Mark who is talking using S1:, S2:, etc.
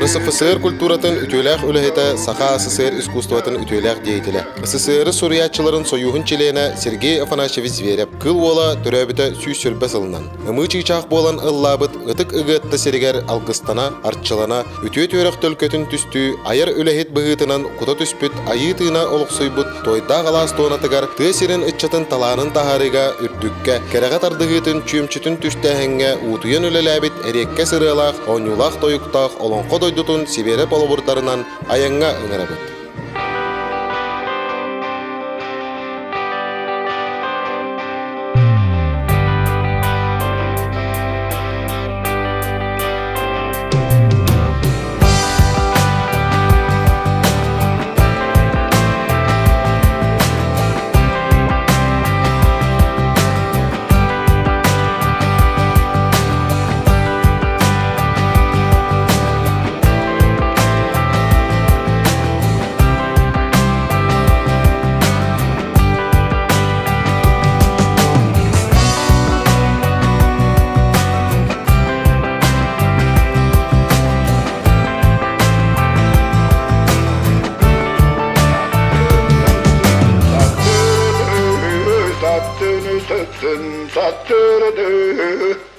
S1: РСФСР культуратын үтөләк үләһетә Саха СССР искусствотын үтөләк дейтеле. СССР суриятчыларын союхын чилена Сергей Афанасьевич Зверев кыл ола төрәбіті сүйс сүрбәс ылынан. Ымы чыйчақ болан ыллабыт ытык ыгытты серегер алгыстана, артчылана, үтө төрәк төлкөтін түстү, айыр үләһет быһытынан кута түспүт, айытына олықсойбут, тойда галас тонатыгар, тысерин ытчатын таланын тахарыга үрдүккә, кәрәгә тардыгытын чүмчүтін түстәһәңгә, утуян үләләбит, әреккә сырылақ, онюлақ тойуктақ, олонқо дойдутун сибере полобуртарынан аяңга ыңырабыт. Sattını sattın sattırdı